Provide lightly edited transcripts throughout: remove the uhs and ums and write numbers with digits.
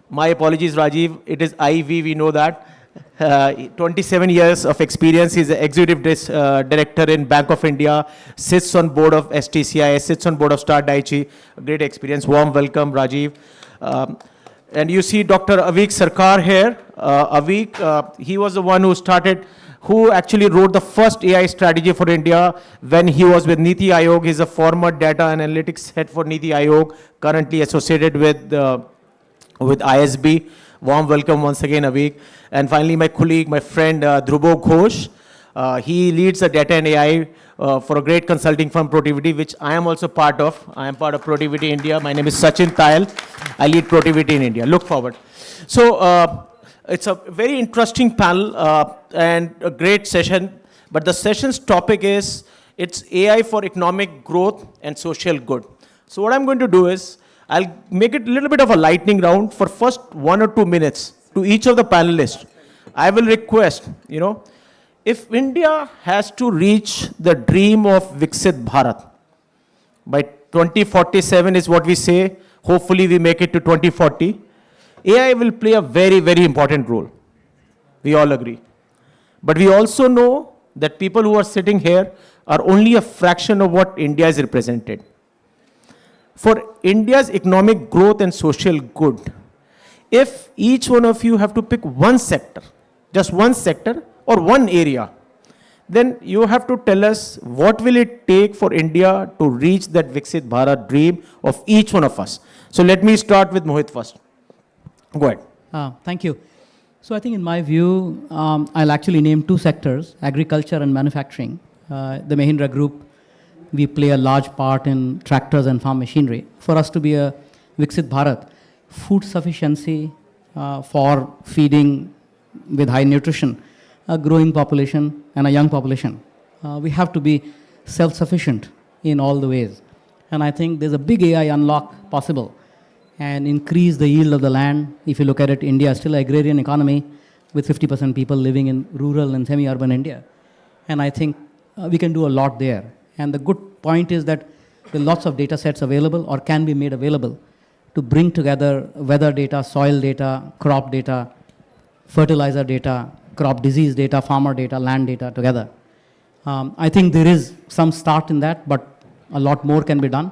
My apologies, Rajiv. It is IV, we know that. 27 years of experience. He's the executive director in Bank of India, sits on board of STCI, sits on board of Star Daiichi. Great experience. Warm welcome, Rajiv. And you see Dr. Avik Sarkar here. Avik, he was the one who actually wrote the first AI strategy for India when he was with Niti Aayog. He's a former data analytics head for Niti Aayog, currently associated with ISB. Warm welcome once again, Avik. And finally, my colleague, my friend, Dhruvo Ghosh. He leads the data and AI for a great consulting firm, Protivity, which I am also part of. I am part of Protivity India. My name is Sachin Tayal. I lead Protivity in India. Look forward. So it's a very interesting panel and a great session. But the session's topic is, it's AI for economic growth and social good. So what I'm going to do is, I'll make it a little bit of a lightning round for first 1 or 2 minutes to each of the panelists. I will request, if India has to reach the dream of Viksit Bharat, by 2047 is what we say, hopefully we make it to 2040, AI will play a very, very important role. We all agree. But we also know that people who are sitting here are only a fraction of what India is represented. For India's economic growth and social good, if each one of you have to pick one sector, just one sector or one area, then you have to tell us what will it take for India to reach that Viksit Bharat dream of each one of us. So let me start with Mohit first. Go ahead. Thank you. So I think in my view, I'll actually name 2 sectors, agriculture and manufacturing. The Mahindra Group, we play a large part in tractors and farm machinery. For us to be a Viksit Bharat, food sufficiency for feeding with high nutrition, a growing population and a young population. We have to be self-sufficient in all the ways. And I think there's a big AI unlock possible and increase the yield of the land. If you look at it, India is still an agrarian economy with 50% people living in rural and semi-urban India. And I think we can do a lot there. And the good point is that there are lots of data sets available or can be made available to bring together weather data, soil data, crop data, fertilizer data, crop disease data, farmer data, land data together. I think there is some start in that, but a lot more can be done.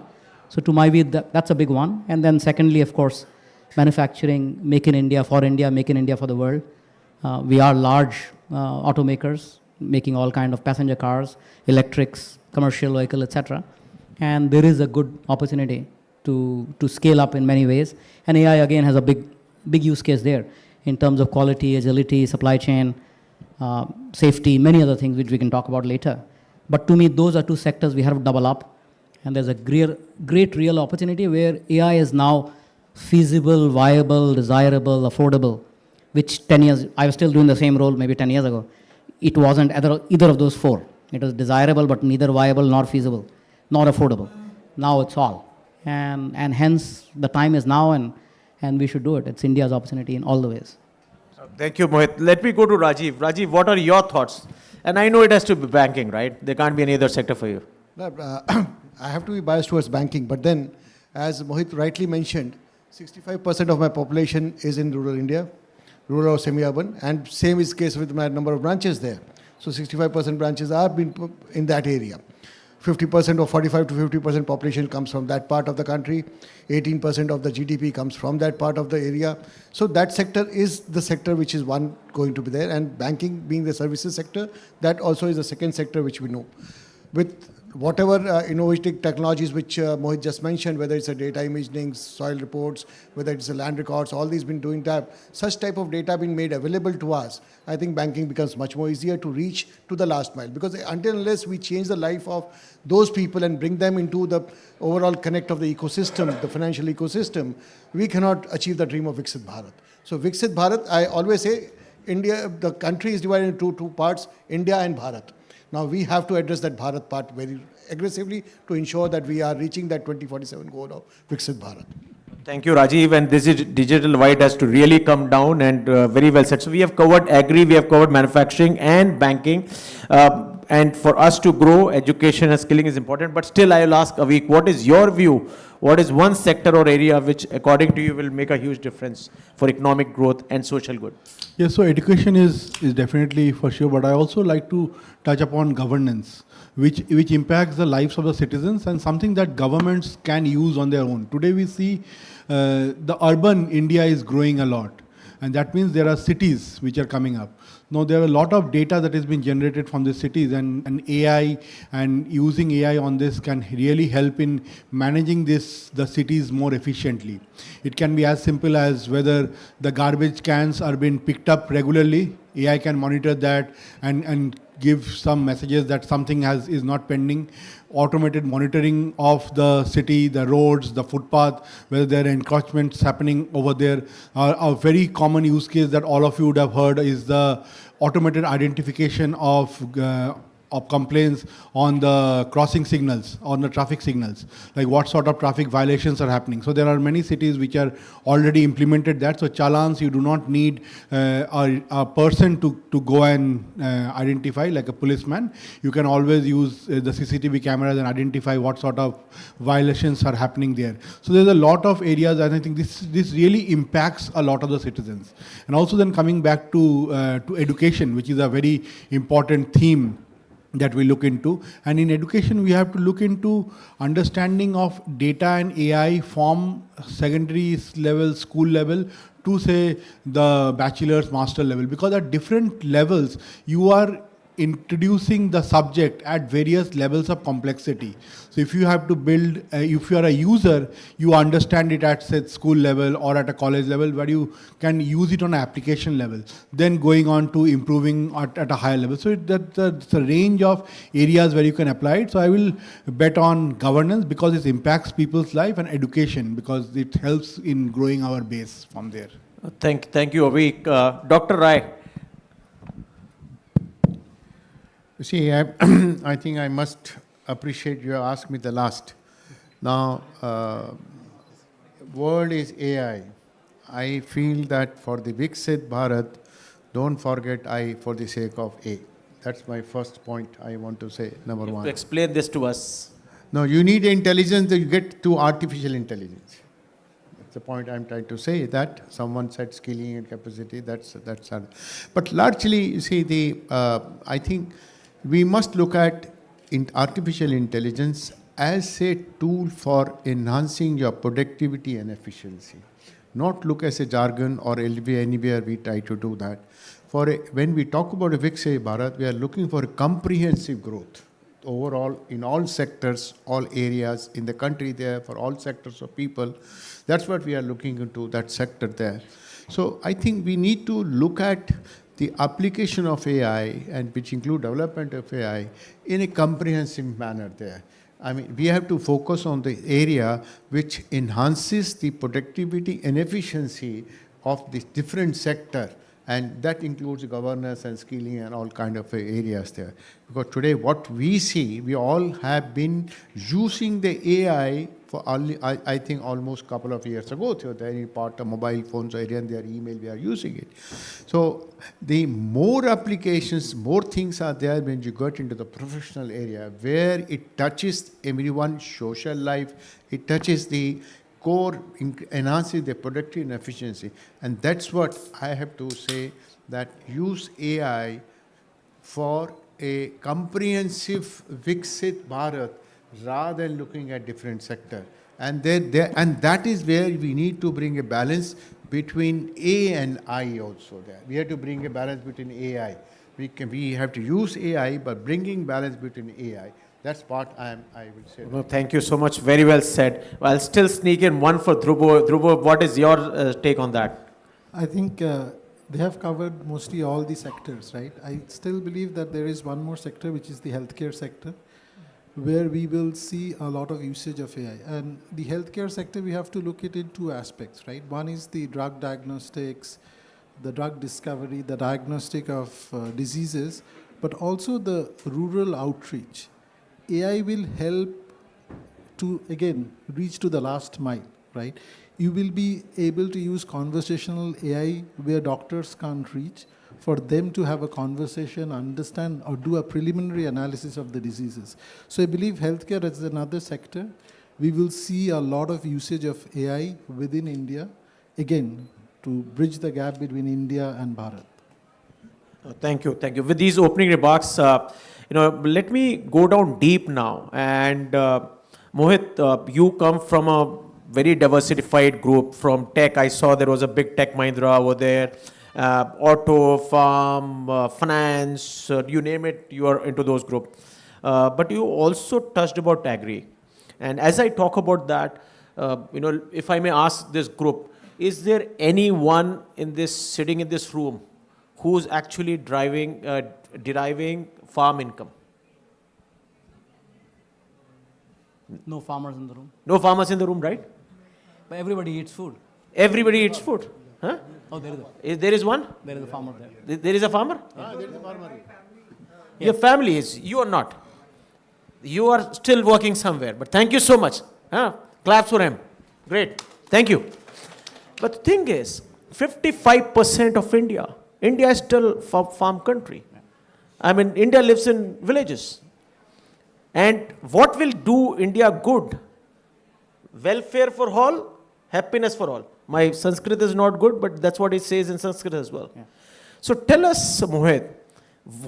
So to my view, that's a big one. And then secondly, of course, manufacturing, make in India, make in India for the world. We are large automakers, making all kind of passenger cars, electrics, commercial vehicle, etc. And there is a good opportunity to scale up in many ways. And AI again has a big use case there in terms of quality, agility, supply chain, safety, many other things which we can talk about later. But to me, those are 2 sectors we have to double up. And there's a great real opportunity where AI is now feasible, viable, desirable, affordable, which 10 years, I was still doing the same role maybe 10 years ago. It wasn't either of those 4. It was desirable, but neither viable nor feasible, nor affordable. Now it's all. And hence, the time is now, and we should do it. It's India's opportunity in all the ways. Thank you, Mohit. Let me go to Rajiv. Rajiv, what are your thoughts? And I know it has to be banking, right? There can't be any other sector for you. I have to be biased towards banking, but then, as Mohit rightly mentioned, 65% of my population is in rural India, rural or semi-urban, and same is the case with my number of branches there. So 65% branches are in that area. 50% or 45 to 50% population comes from that part of the country. 18% of the GDP comes from that part of the area. So that sector is the sector which is one going to be there. And banking being the services sector, that also is the second sector which we know. With whatever innovative technologies which Mohit just mentioned, whether it's a data imaging, soil reports, whether it's a land records, all these been doing that, such type of data being made available to us, I think banking becomes much more easier to reach to the last mile. Because until unless we change the life of those people and bring them into the overall connect of the ecosystem, the financial ecosystem, we cannot achieve the dream of Viksit Bharat. So Viksit Bharat, I always say, India, the country is divided into 2 parts, India and Bharat. Now we have to address that Bharat part very aggressively to ensure that we are reaching that 2047 goal of Viksit Bharat. Thank you, Rajiv. And this is digital divide has to really come down, and very well said. So we have covered agri, we have covered manufacturing and banking. And for us to grow, education and skilling is important. But still, I will ask Avik, what is your view? What is one sector or area which, according to you, will make a huge difference for economic growth and social good? Yes, so education is definitely for sure, but I also like to touch upon governance, which impacts the lives of the citizens and something that governments can use on their own. Today we see the urban India is growing a lot, and that means there are cities which are coming up. Now there are a lot of data that has been generated from the cities, and AI and using AI on this can really help in managing the cities more efficiently. It can be as simple as whether the garbage cans are being picked up regularly. AI can monitor that and give some messages that something is not pending. Automated monitoring of the city, the roads, the footpath, whether there are encroachments happening over there. A very common use case that all of you would have heard is the automated identification of complaints on the crossing signals, on the traffic signals, like what sort of traffic violations are happening. So there are many cities which are already implemented that. So challans, you do not need a person to go and identify, like a policeman. You can always use the CCTV cameras and identify what sort of violations are happening there. So there's a lot of areas, and I think this really impacts a lot of the citizens. And also then coming back to education, which is a very important theme that we look into. And in education, we have to look into understanding of data and AI from secondary level, school level, to say the bachelor's, master level, because at different levels, you are introducing the subject at various levels of complexity. So if you have to build, if you are a user, you understand it at say school level or at a college level, where you can use it on an application level, then going on to improving at a higher level. So that's a range of areas where you can apply it. So I will bet on governance because it impacts people's life, and education because it helps in growing our base from there. Thank you, Avik. Dr. Rai. You see, I think I must appreciate you asked me the last. Now, world is AI. I feel that for the Viksit Bharat, don't forget I for the sake of A. That's my first point I want to say, number one. Explain this to us. No, you need intelligence to get to artificial intelligence. That's the point I'm trying to say, that someone said skilling and capacity, that's but largely, you see, I think we must look at artificial intelligence as a tool for enhancing your productivity and efficiency. Not look as a jargon or anywhere we try to do that. When we talk about a Viksit Bharat, we are looking for a comprehensive growth overall in all sectors, all areas in the country there, for all sectors of people. That's what we are looking into, that sector there. So I think we need to look at the application of AI, and which include development of AI, in a comprehensive manner there. I mean, we have to focus on the area which enhances the productivity and efficiency of this different sector, and that includes governance and skilling and all kind of areas there. Because today what we see, we all have been using the AI for I think almost a couple of years ago, so any part of mobile phones area and their email, we are using it. So the more applications, more things are there when you get into the professional area, where it touches everyone's social life, it touches the core, enhances the productivity and efficiency. And that's what I have to say, that use AI for a comprehensive Viksit Bharat rather than looking at different sector. And that is where we need to bring a balance between A and I also there. We have to bring a balance between AI. We have to use AI, but bringing balance between AI. That's what I will say. No, thank you so much. Very well said. I'll still sneak in one for Dhruvo. Dhruvo, what is your take on that? I think they have covered mostly all the sectors, right? I still believe that there is one more sector, which is the healthcare sector, where we will see a lot of usage of AI. And the healthcare sector, we have to look at it in two aspects, right? One is the drug diagnostics, the drug discovery, the diagnostic of diseases, but also the rural outreach. AI will help to, again, reach to the last mile. right? You will be able to use conversational AI where doctors can't reach for them to have a conversation, understand or do a preliminary analysis of the diseases. So I believe healthcare is another sector. We will see a lot of usage of AI within India, again, to bridge the gap between India and Bharat. Thank you, thank you. With these opening remarks, let me go down deep now. And Mohit, you come from a very diversified group from tech. I saw there was a big tech Mahindra over there, auto, farm, finance, you name it, you are into those group. But you also touched about agri. And as I talk about that, if I may ask this group, is there anyone sitting in this room who's actually deriving farm income? No farmers in the room. No farmers in the room, right? But everybody eats food. Everybody eats food. Huh? Oh, There is one? there is a farmer there. There is a farmer? There is a farmer. Your family is, you are not. You are still working somewhere. But thank you so much. Claps for him. Great. Thank you. But the thing is, 55% of India is still farm country. I mean, India lives in villages. And what will do India good? Welfare for all, happiness for all. My Sanskrit is not good, but that's what it says in Sanskrit as well. Yeah. So tell us, Mohit,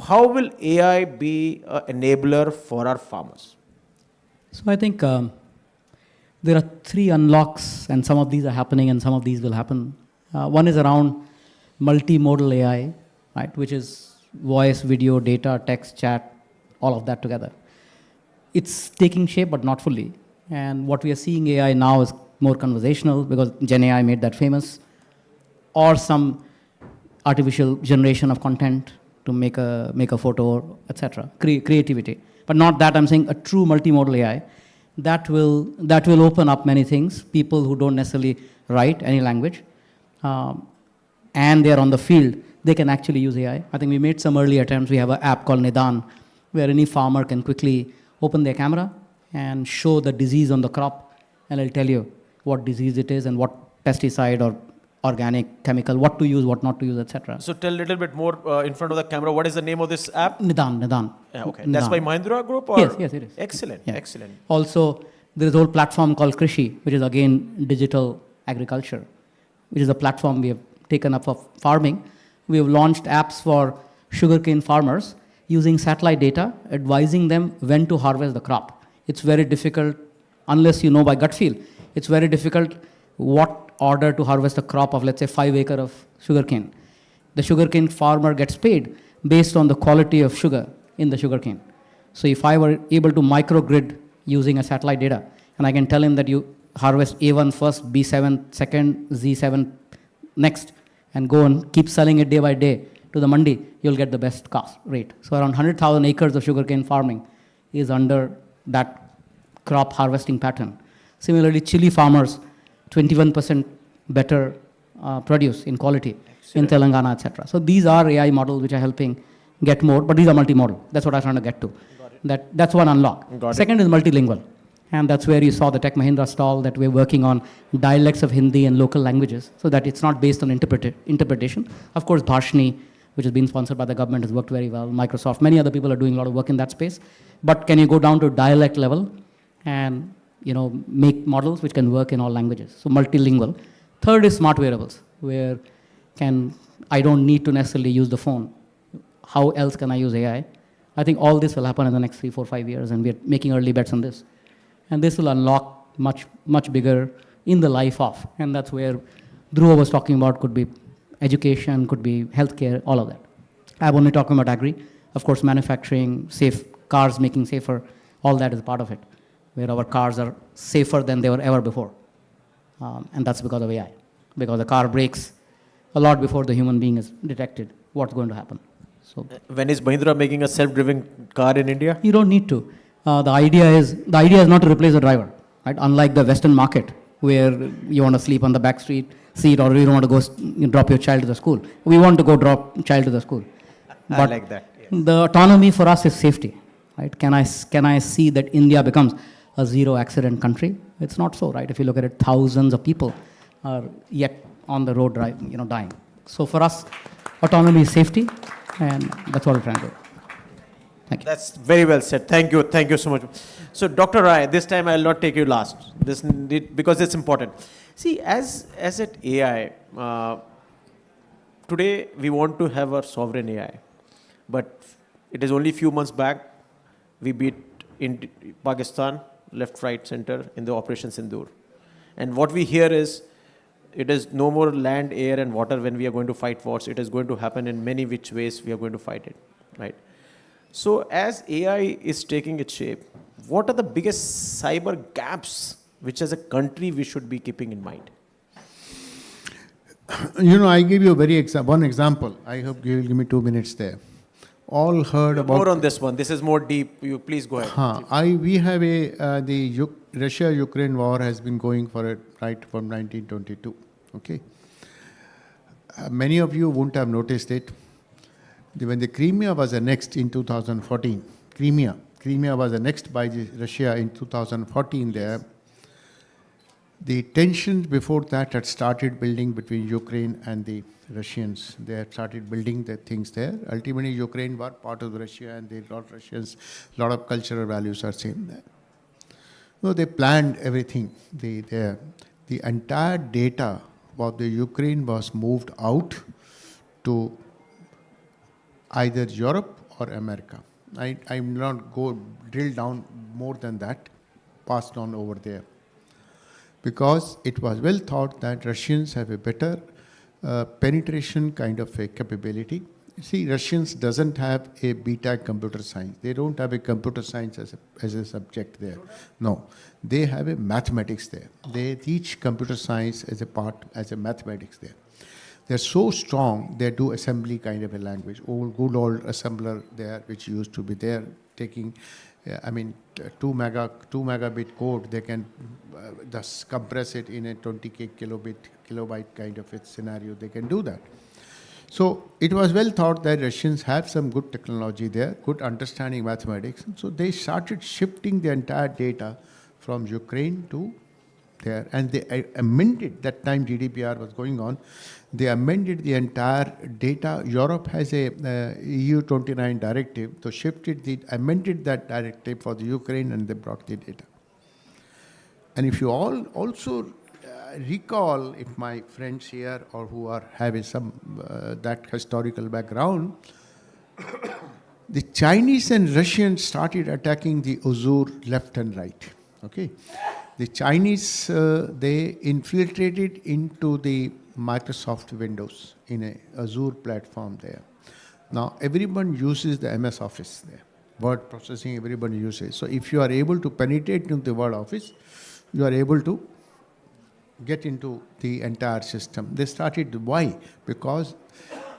how will AI be an enabler for our farmers? So I think there are 3 unlocks, and some of these are happening and some of these will happen. One is around multimodal AI, right, which is voice, video, data, text, chat, all of that together. It's taking shape, but not fully. And what we are seeing AI now is more conversational because Gen AI made that famous, or some artificial generation of content to make a photo, etc. Creativity, but not that. I'm saying a true multimodal AI that will open up many things. People who don't necessarily write any language, and they're on the field, they can actually use AI. I think we made some early attempts. We have an app called Nidan, where any farmer can quickly open their camera and show the disease on the crop, and it'll tell you what disease it is and what pesticide or organic chemical, what to use, what not to use, etc. So tell a little bit more in front of the camera. What is the name of this app? Nidan. Yeah, okay. Nidan. That's by Mahindra Group? Or? Yes, it is. Excellent, Yeah. excellent. Also, there is a whole platform called Krishi, which is again digital agriculture, which is a platform we have taken up for farming. We have launched apps for sugarcane farmers using satellite data, advising them when to harvest the crop. It's very difficult, unless you know by gut feel, it's very difficult what order to harvest a crop of, let's say, 5 acres of sugarcane. The sugarcane farmer gets paid based on the quality of sugar in the sugarcane. So if I were able to microgrid using a satellite data, and I can tell him that you harvest A1 first, B7 second, Z7 next, and go and keep selling it day by day to the mandi, you'll get the best cost rate. So around 100,000 acres of sugarcane farming is under that crop harvesting pattern. Similarly, chili farmers, 21% better produce in quality in Telangana, etc. So these are AI models which are helping get more, but these are multimodal. That's what I'm trying to get to. That's one unlock. Second is multilingual. And that's where you saw the Tech Mahindra stall, that we're working on dialects of Hindi and local languages so that it's not based on interpretation. Of course, Bhashni, which has been sponsored by the government, has worked very well. Microsoft, many other people are doing a lot of work in that space. But can you go down to dialect level and make models which can work in all languages? So multilingual. Third is smart wearables, where I don't need to necessarily use the phone. How else can I use AI? I think all this will happen in the next 3, 4, 5 years, and we're making early bets on this. And this will unlock much, much bigger in the life of. And that's where Dhruva was talking about, could be education, could be healthcare, all of that. I'm only talking about agri. Of course, manufacturing, safe cars making safer, all that is part of it, where our cars are safer than they were ever before. And that's because of AI. Because the car brakes a lot before the human being is detected what's going to happen. So when is Mahindra making a self-driven car in India? you don't need to. The idea is not to replace the driver, right? Unlike the Western market, where you want to sleep on the back seat, or you don't want to go drop your child to the school. We want to go drop child to the school. But I like that. Yes. the autonomy for us is safety, right? Can I see that India becomes a zero accident country. It's not so, right? If you look at it, thousands of people are yet on the road dying. So for us, autonomy is safety, and that's what we're trying to do. Thank you. That's very well said. Thank you. Thank you so much. So, Dr. Rai, this time I'll not take you last, because it's important. See, as at AI, today we want to have a sovereign AI, but it is only few months back we beat in Pakistan, left, right, center in the Operation Sindoor. And what we hear is, it is no more land, air, and water when we are going to fight wars. It is going to happen in many which ways we are going to fight it, right? So as AI is taking its shape, what are the biggest cyber gaps which as a country we should be keeping in mind? I give you one example. I hope you will give me 2 minutes there. All heard about... More on this one. This is more deep. You please go ahead. We have the Russia-Ukraine war has been going for it right from 1922. Okay. Many of you won't have noticed it. When the Crimea was annexed in 2014, Crimea was annexed by Russia in 2014 there, the tensions before that had started building between Ukraine and the Russians. They had started building the things there. Ultimately, Ukraine were part of Russia, and they got Russians. A lot of cultural values are same there. No, they planned everything. The entire data of the Ukraine was moved out to either Europe or America. I will not drill down more than that, passed on over there. Because it was well thought that Russians have a better penetration kind of a capability. See, Russians doesn't have a BTech computer science. They don't have a computer science as a subject there. No, they have a mathematics there. They teach computer science as a mathematics there. They're so strong, they do assembly kind of a language. Good old assembler there, which used to be there, taking, 2 megabit code, they can thus compress it in a 20K kilobyte kind of a scenario. They can do that. So it was well thought that Russians have some good technology there, good understanding mathematics. So they started shifting the entire data from Ukraine to there. And they amended, that time GDPR was going on, they amended the entire data. Europe has a EU 29 directive, so amended that directive for the Ukraine, and they brought the data. And if you all also recall, if my friends here or who are having some that historical background, the Chinese and Russians started attacking the Azure left and right. Okay, the Chinese they infiltrated into the Microsoft Windows in a Azure platform there. Now everyone uses the MS Office there. Word processing everybody uses. So if you are able to penetrate into the Word Office, you are able to get into the entire system. They started, why? Because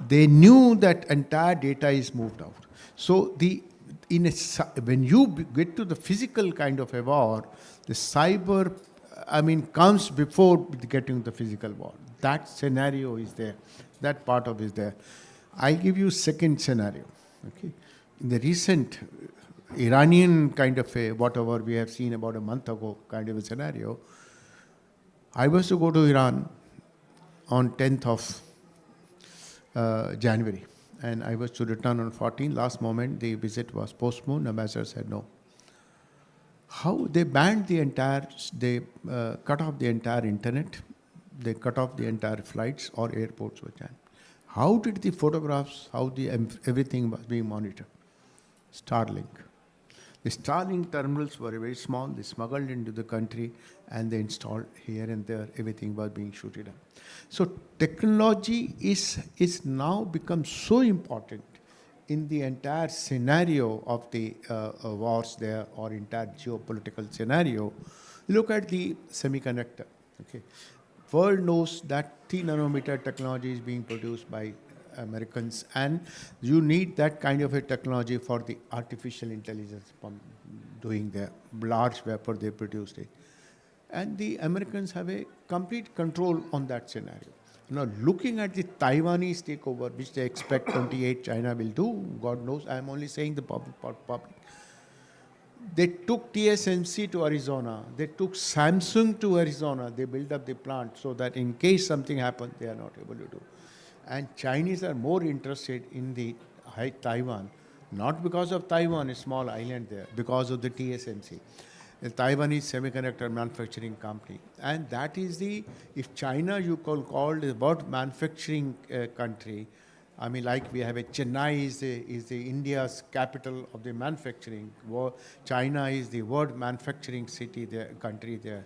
they knew that entire data is moved out. So when you get to the physical kind of a war, the cyber, comes before getting the physical war. That scenario is there. That part of is there. I give you second scenario. Okay, in the recent Iranian kind of a whatever we have seen about a month ago kind of a scenario, I was to go to Iran on 10th of January, and I was to return on 14th. Last moment, the visit was postponed. Ambassador said no. How they banned the entire, they cut off the entire internet, they cut off the entire flights or airports were jammed. How did the photographs, how the everything was being monitored? Starlink. The Starlink terminals were very small. They smuggled into the country and they installed here and there. Everything was being shooted up. So technology is now become so important in the entire scenario of the wars there or entire geopolitical scenario. Look at the semiconductor. Okay, world knows that 3 nanometer technology is being produced by Americans, and you need that kind of a technology for the artificial intelligence doing their large vapor they produced it. And the Americans have a complete control on that scenario. Now, looking at the Taiwanese takeover, which they expect 28 China will do, God knows, I am only saying the public. They took TSMC to Arizona. They took Samsung to Arizona. They built up the plant so that in case something happens, they are not able to do. And Chinese are more interested in the Taiwan, not because of Taiwan, a small island there, because of the TSMC. The Taiwanese semiconductor manufacturing company. And that is the, if China you called about manufacturing country, I mean, like we have a Chennai is the India's capital of the manufacturing. China is the world manufacturing city there, country there.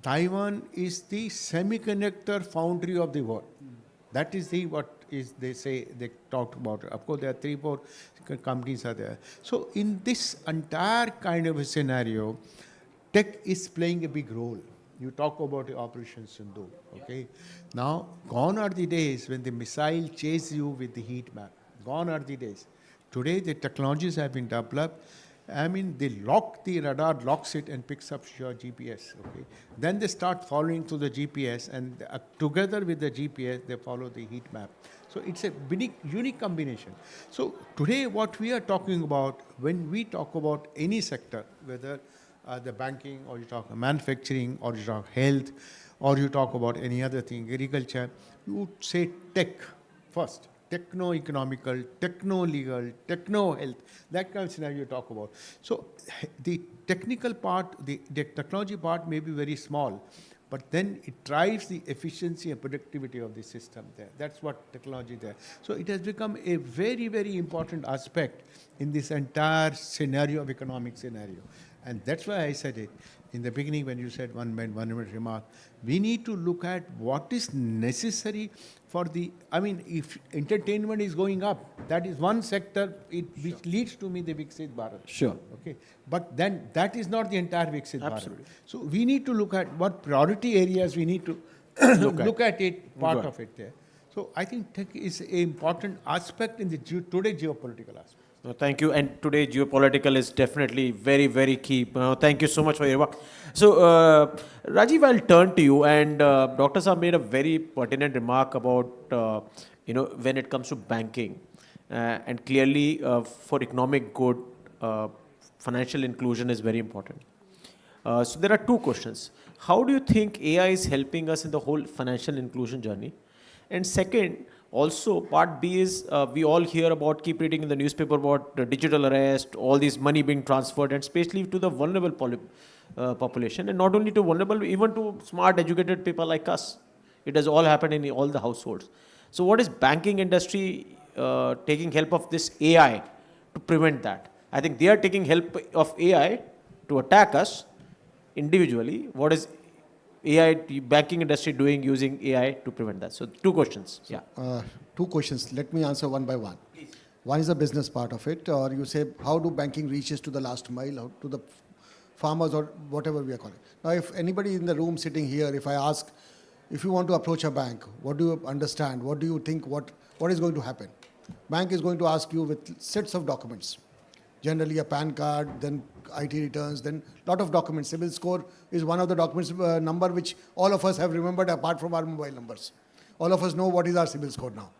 Taiwan is the semiconductor foundry of the world. That is the what is they say they talked about. Of course, there are 3-4 companies are there. So in this entire kind of a scenario, tech is playing a big role. You talk about the Operation Sindhu, okay? Now, gone are the days when the missile chases you with the heat map. Gone are the days. Today, the technologies have been developed. I mean, they lock the radar, locks it and picks up your GPS, okay? Then they start following through the GPS and together with the GPS, they follow the heat map. So it's a unique combination. So today, what we are talking about, when we talk about any sector, whether the banking, or you talk manufacturing, or you talk health, or you talk about any other thing, agriculture, you would say tech first. Techno-economical, techno-legal, techno-health, that kind of scenario you talk about. So the technical part, the technology part may be very small, but then it drives the efficiency and productivity of the system there. That's what technology there. So it has become a very, very important aspect in this entire scenario of economic scenario. And that's why I said it in the beginning when you said one minute remark. We need to look at what is necessary for the, I mean, if entertainment is going up, that is one sector which leads to me the Viksit Bharat. Sure. Okay. But then that is not the entire Viksit Bharat. So we need to look at what priority areas we need to look at it, part of it there. So I think tech is an important aspect in the today geopolitical aspect. No, thank you. And today, geopolitical is definitely very, very key. Thank you so much for your work. So, Rajiv, I'll turn to you. And Dr. Saab made a very pertinent remark about, when it comes to banking. And clearly, for economic good, financial inclusion is very important. So, there are two questions. How do you think AI is helping us in the whole financial inclusion journey? And second, also, part B is we all hear about, keep reading in the newspaper about digital arrest, all this money being transferred, and especially to the vulnerable population, and not only to vulnerable, even to smart, educated people like us. It has all happened in all the households. So, what is banking industry taking help of this AI to prevent that? I think they are taking help of AI to attack us individually. What is AI, banking industry doing using AI to prevent that? So, two questions. Yeah. Two questions. Let me answer one by one. Please. One is the business part of it, or you say, how do banking reaches to the last mile, or to the farmers, or whatever we are calling. Now, if anybody in the room sitting here, if I ask, if you want to approach a bank, what do you understand? What do you think? What is going to happen? Bank is going to ask you with sets of documents. Generally a PAN card, then IT returns, then lot of documents. CIBIL score is one of the documents number which all of us have remembered apart from our mobile numbers. All of us know what is our CIBIL score now.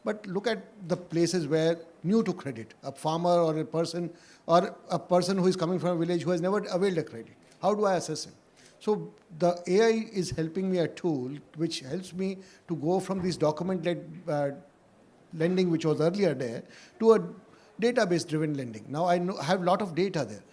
But look at the places where new to credit, a farmer or a person who is coming from a village who has never availed a credit. How do I assess him? So the AI is helping me a tool which helps me to go from this document-led lending which was earlier there to a database driven lending. Now I have a lot of data there.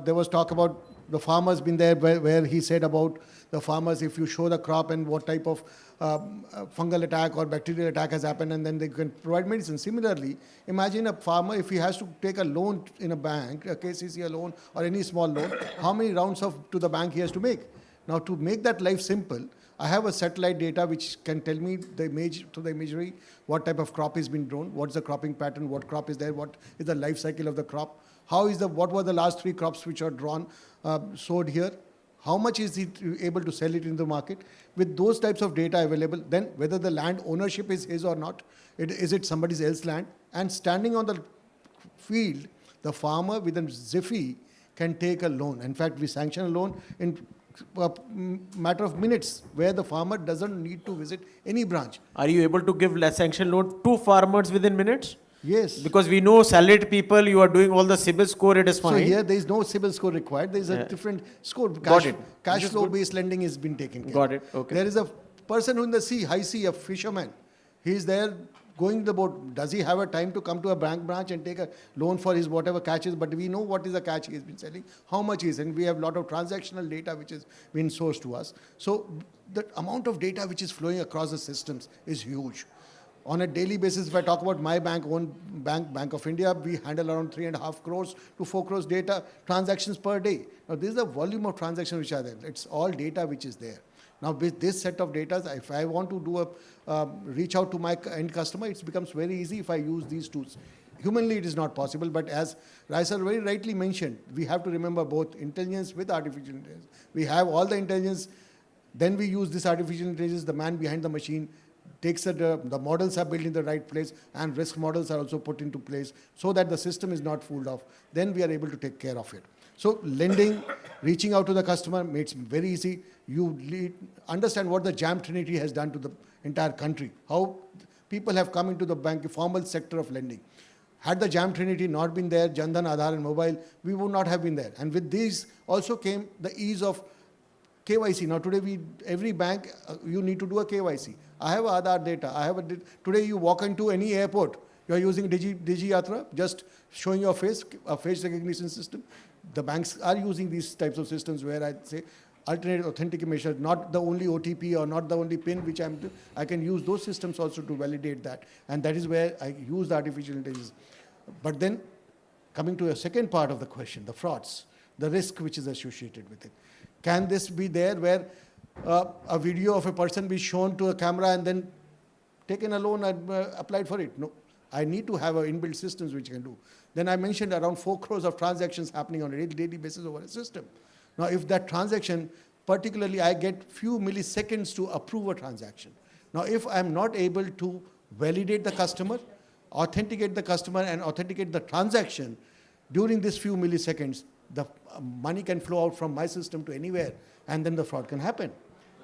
There was talk about the farmers been there where he said about the farmers, if you show the crop and what type of fungal attack or bacterial attack has happened, and then they can provide medicine. Similarly, imagine a farmer, if he has to take a loan in a bank, a KCC loan or any small loan, how many rounds to the bank he has to make. Now to make that life simple, I have a satellite data which can tell me the imagery, what type of crop is being grown, what's the cropping pattern, what crop is there, what is the life cycle of the crop, what were the last 3 crops which are sowed here, how much is he able to sell it in the market. With those types of data available, then whether the land ownership is his or not, is it somebody else's land, and standing on the field, the farmer with a Ziffy can take a loan. In fact, we sanction a loan in a matter of minutes, where the farmer doesn't need to visit any branch. Are you able to give less sanction loan to farmers within minutes? Yes. Because we know salaried people, you are doing all the CIBIL score, it is So fine. here there is no CIBIL score required. There is a Yeah. different score. Got it. Cash Which is flow good. based lending has been taken care. Got it. Okay. There is a person who in the sea, high sea, a fisherman. He is there going the boat. Does he have a time to come to a bank branch and take a loan for his whatever catch is? But we know what is the catch he has been selling, how much he is, and we have a lot of transactional data which has been sourced to us. So the amount of data which is flowing across the systems is huge. On a daily basis, if I talk about my bank, own bank, Bank of India, we handle around 3.5 crores to 4 crores data transactions per day. Now, this is the volume of transactions which are there. It's all data which is there. Now, with this set of data, if I want to do reach out to my end customer, it becomes very easy if I use these tools. Humanly, it is not possible, but as Rai sir very rightly mentioned, we have to remember both intelligence with artificial intelligence. We have all the intelligence, then we use this artificial intelligence, the man behind the machine, takes the models are built in the right place, and risk models are also put into place so that the system is not fooled off. Then we are able to take care of it. So lending, reaching out to the customer makes it very easy. You understand what the Jam Trinity has done to the entire country, how people have come into the bank, formal sector of lending. Had the Jam Trinity not been there, Jan Dhan, Aadhaar and mobile, we would not have been there. And with these also came the ease of KYC. Now today every bank, you need to do a KYC. I have Aadhaar data. Today you walk into any airport, you are using Digi Yatra, just showing your face, a face recognition system. The banks are using these types of systems where I say alternate authentication, not the only OTP or not the only PIN which I can use those systems also to validate that. And that is where I use the artificial intelligence. But then coming to a second part of the question, the frauds, the risk which is associated with it. Can this be there where a video of a person be shown to a camera and then taken a loan and applied for it? No. I need to have inbuilt systems which can do. Then I mentioned around 4 crores of transactions happening on a daily basis over a system. Now, if that transaction, particularly I get few milliseconds to approve a transaction. Now, if I'm not able to validate the customer, authenticate the customer and authenticate the transaction during this few milliseconds, the money can flow out from my system to anywhere and then the fraud can happen.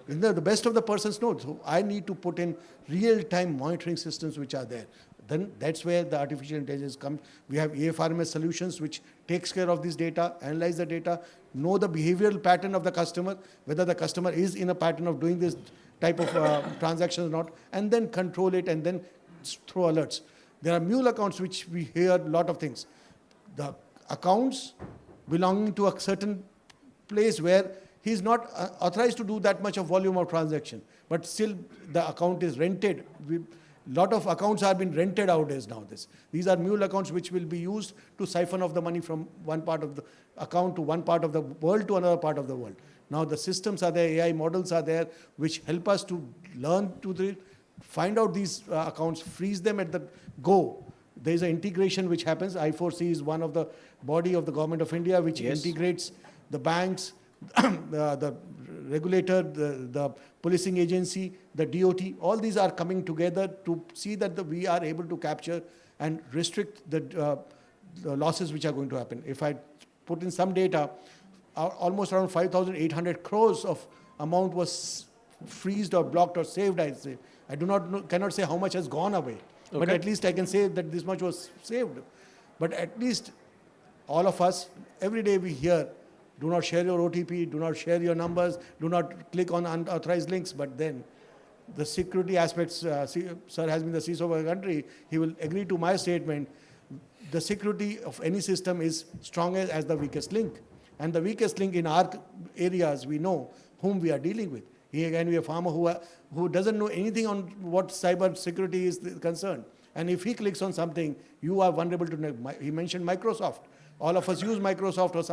The best of the persons know. So I need to put in real-time monitoring systems which are there. Then that's where the artificial intelligence comes. We have AFRMS solutions which takes care of this data, analyze the data, know the behavioral pattern of the customer, whether the customer is in a pattern of doing this type of transactions or not, and then control it and then throw alerts. There are mule accounts which we hear a lot of things. The accounts belonging to a certain place where he's not authorized to do that much of volume of transaction, but still the account is rented. Lot of accounts are being rented nowadays. These are mule accounts which will be used to siphon off the money from one part of the account to one part of the world to another part of the world. Now the systems are there, AI models are there, which help us to learn to find out these accounts, freeze them at the go. There is an integration which happens. I4C is one of the body of the Government of India which integrates the banks, the regulator, the policing agency, the DOT, all these are coming together to see that we are able to capture and restrict the losses which are going to happen. If I put in some data, almost around 5,800 crores of amount was freezed or blocked or saved, I'd say. I cannot say how much has gone away, but at least I can say that this much was saved. But at least all of us, every day we hear, do not share your OTP, do not share your numbers, do not click on unauthorized links. But then the security aspects, sir has been the CISO of the country, he will agree to my statement. The security of any system is strongest as the weakest link. And the weakest link in our areas, we know whom we are dealing with. He can be a farmer who doesn't know anything on what cyber security is concerned. And if he clicks on something, you are vulnerable to, he mentioned Microsoft. All of us use Microsoft or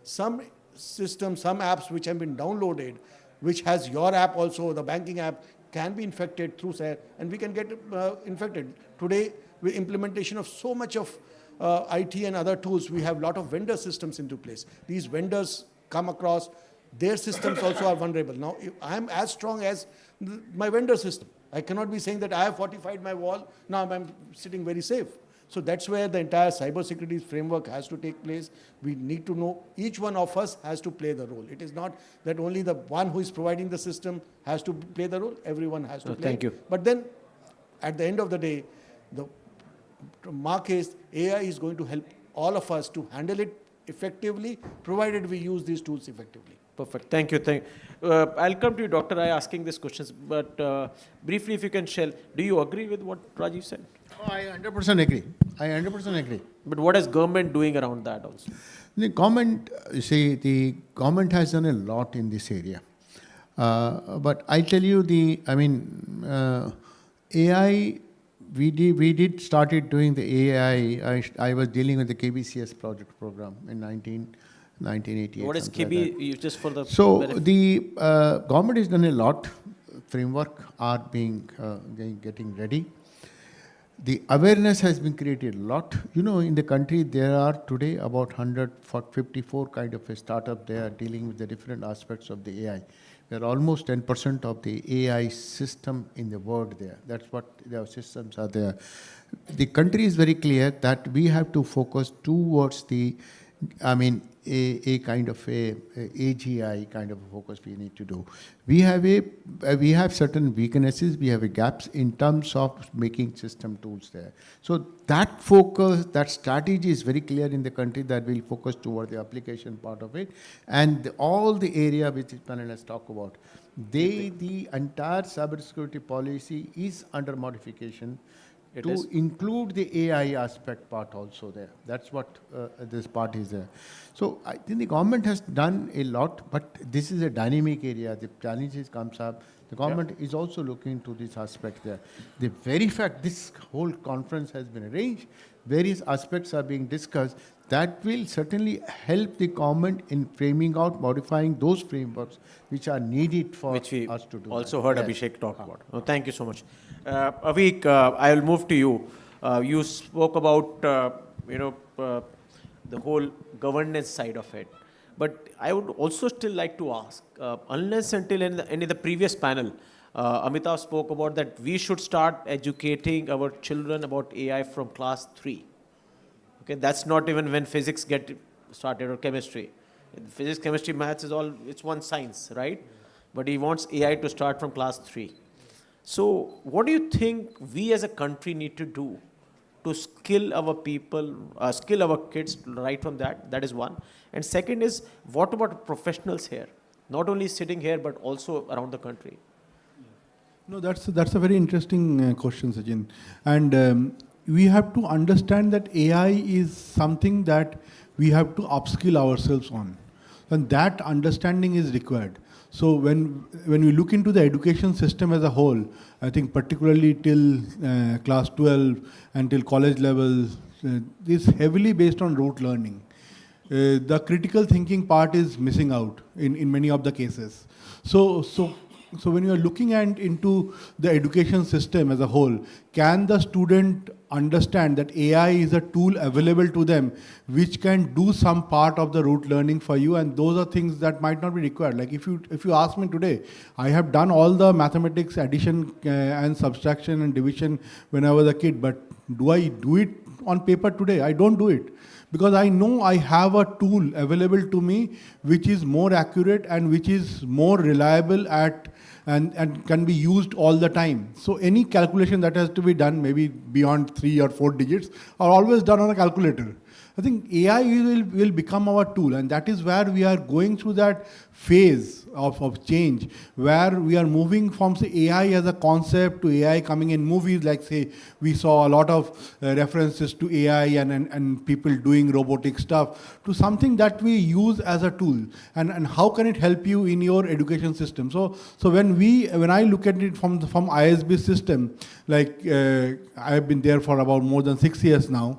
some system, some apps which have been downloaded, which has your app also, the banking app, can be infected through, and we can get infected. Today, with implementation of so much of IT and other tools, we have a lot of vendor systems into place. These vendors come across, their systems also are vulnerable. Now, if I am as strong as my vendor system. I cannot be saying that I have fortified my wall, now I'm sitting very safe. So that's where the entire cybersecurity framework has to take place. We need to know each one of us has to play the role. It is not that only the one who is providing the system has to play the role. Everyone has to play. Thank you. But then, at the end of the day, the mark is AI is going to help all of us to handle it effectively, provided we use these tools effectively. Perfect. Thank you. I'll come to you, Doctor, I asking these questions, but briefly, if you can share, do you agree with what Rajiv said? Oh, I 100% agree. I 100% agree. But what is government doing around that also? The government, you see, the government has done a lot in this area. But I tell you, AI, we did started doing the AI. I was dealing with the KBCS program in 1988. What is something like that. KB? Just for the So the government has done a lot. Framework are getting ready. The awareness has been created a lot. You know, in the country, there are today about 154 kind of a startup. They are dealing with the different aspects of the AI. We are almost 10% of the AI system in the world there. That's what their systems are there. The country is very clear that we have to focus towards the, a kind of a AGI kind of a focus we need to do. We have certain weaknesses, we have gaps in terms of making system tools there. So that focus, that strategy is very clear in the country that we'll focus toward the application part of it. And all the area which this panel has talked about, the entire cybersecurity policy is under modification to include the AI aspect part also there. That's what this part is there. So I think the government has done a lot, but this is a dynamic area. The challenges comes up. The government is also looking to this aspect there. The very fact this whole conference has been arranged, various aspects are being discussed, that will certainly help the government in framing out, modifying those frameworks which are needed for which we us to do. also that. heard Abhishek talk about. Oh, thank you so much. Avik, I will move to you. You spoke about, the whole governance side of it. But I would also still like to ask, unless until in the previous panel, Amitav spoke about that we should start educating our children about AI from class 3. Okay, that's not even when physics get started or chemistry. Physics, chemistry, maths is all, it's one science, right? But he wants AI to start from class 3. So what do you think we as a country need to do to skill our people, skill our kids right from that? That is one. And second is, what about professionals here? Not only sitting here, but also around the country. No, that's a very interesting question, Sachin. And we have to understand that AI is something that we have to upskill ourselves on. And that understanding is required. So when we look into the education system as a whole, I think particularly till class 12 and till college level, is heavily based on rote learning. The critical thinking part is missing out in many of the cases. So when you are looking into the education system as a whole, can the student understand that AI is a tool available to them which can do some part of the rote learning for you, and those are things that might not be required. Like if you ask me today, I have done all the mathematics, addition and subtraction and division when I was a kid, but do I do it on paper today? I don't do it. Because I know I have a tool available to me which is more accurate and which is more reliable and can be used all the time. So any calculation that has to be done, maybe beyond 3 or 4 digits, are always done on a calculator. I think AI will become our tool, and that is where we are going through that phase of change, where we are moving from, say, AI as a concept to AI coming in movies, like, say, we saw a lot of references to AI and people doing robotic stuff, to something that we use as a tool, and how can it help you in your education system. So when I look at it from ISB system, like I have been there for about more than 6 years now,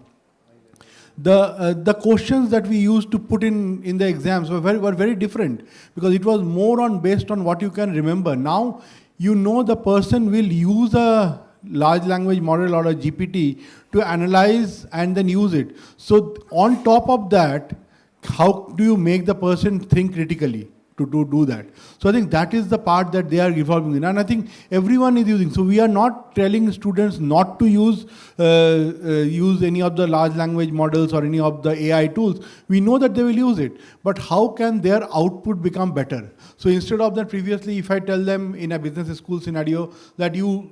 the questions that we used to put in the exams were very different, because it was more based on what you can remember. Now, the person will use a large language model or a GPT to analyze and then use it. So on top of that, how do you make the person think critically to do that? So I think that is the part that they are evolving in, and I think everyone is using. So we are not telling students not to use any of the large language models or any of the AI tools. We know that they will use it, but how can their output become better? So instead of that, previously, if I tell them in a business school scenario that you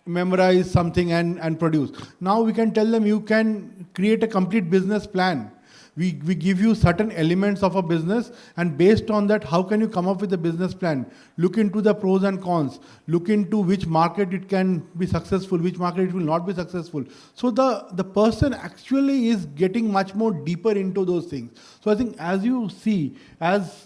memorize something and produce. Now we can tell them you can create a complete business plan. We give you certain elements of a business, and based on that, how can you come up with a business plan? Look into the pros and cons. Look into which market it can be successful, which market it will not be successful. So the person actually is getting much more deeper into those things. So I think as you see, as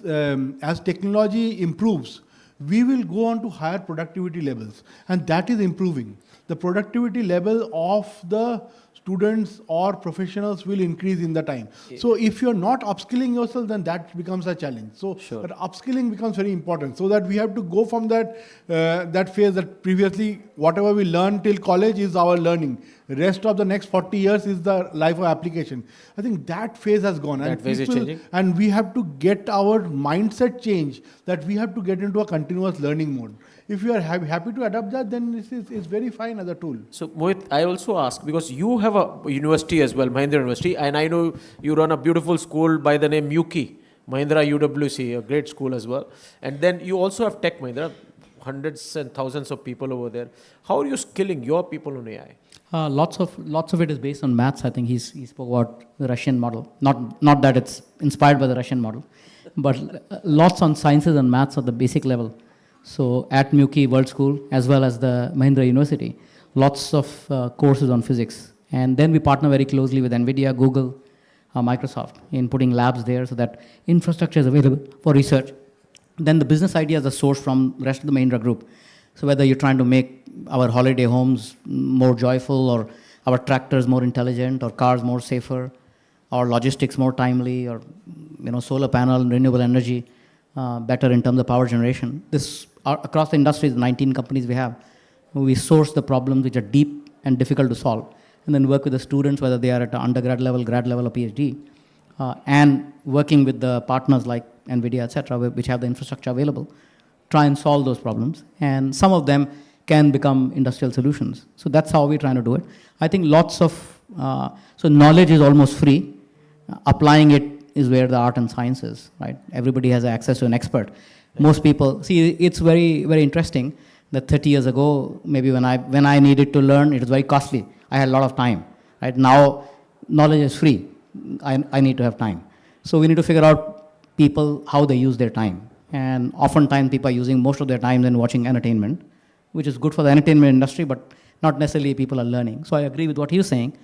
technology improves, we will go on to higher productivity levels, and that is improving. The productivity level of the students or professionals will increase in the time. So if you're not upskilling yourself, then that becomes a challenge. So Sure. but upskilling becomes very important, so that we have to go from that phase that previously whatever we learn till college is our learning. Rest of the next 40 years is the life of application. I think that phase has gone. That phase is changing. And we have to get our mindset change, that we have to get into a continuous learning mode. If you are happy to adapt that, then it's very fine as a tool. So Mohit, I also ask, because you have a university as well, Mahindra University, and I know you run a beautiful school by the name MUKI, Mahindra UWC, a great school as well. And then you also have Tech Mahindra, hundreds and thousands of people over there. How are you skilling your people on AI? Lots of it is based on maths. I think he spoke about the Russian model. Not that it's inspired by the Russian model, but lots on sciences and maths at the basic level. So at MUKI World School, as well as the Mahindra University, lots of courses on physics. And then we partner very closely with NVIDIA, Google, Microsoft in putting labs there so that infrastructure is available for research. Then the business ideas are sourced from the rest of the Mahindra group. So whether you're trying to make our holiday homes more joyful, or our tractors more intelligent, or cars more safer, or logistics more timely, or solar panel, renewable energy, better in terms of power generation. This across the industries, 19 companies we have, we source the problems which are deep and difficult to solve, and then work with the students, whether they are at an undergrad level, grad level, or PhD, and working with the partners like NVIDIA, etc., which have the infrastructure available, try and solve those problems. And some of them can become industrial solutions. So that's how we're trying to do it. I think so knowledge is almost free. Applying it is where the art and science is, right? Everybody has access to an expert. Most people, see, it's very, very interesting that 30 years ago, maybe when I needed to learn, it was very costly. I had a lot of time, right? Now, knowledge is free. I need to have time. So we need to figure out people, how they use their time. And oftentimes people are using most of their time in watching entertainment, which is good for the entertainment industry, but not necessarily people are learning. So I agree with what he was saying,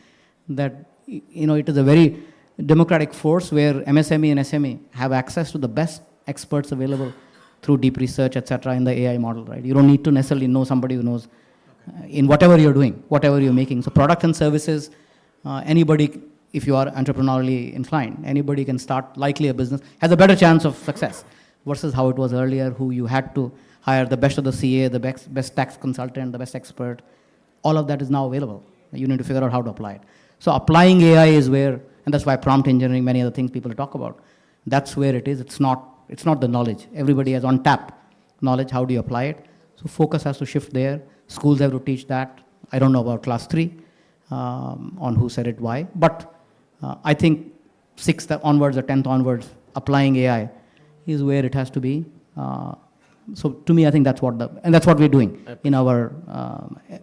that it is a very democratic force where MSME and SME have access to the best experts available through deep research, etc., in the AI model, right? You don't need to necessarily know somebody who knows in whatever you're doing, whatever you're making. So product and services, anybody, if you are entrepreneurially inclined, anybody can start likely a business, has a better chance of success versus how it was earlier, who you had to hire the best of the CA, the best tax consultant, the best expert. All of that is now available. You need to figure out how to apply it. So applying AI is where, and that's why prompt engineering, many other things people talk about, that's where it is. It's not the knowledge. Everybody has on tap knowledge. How do you apply it? So focus has to shift there. Schools have to teach that. I don't know about class 3 on who said it, why. But I think 6th onwards or 10th onwards, applying AI is where it has to be. So to me, I think that's what we're doing in our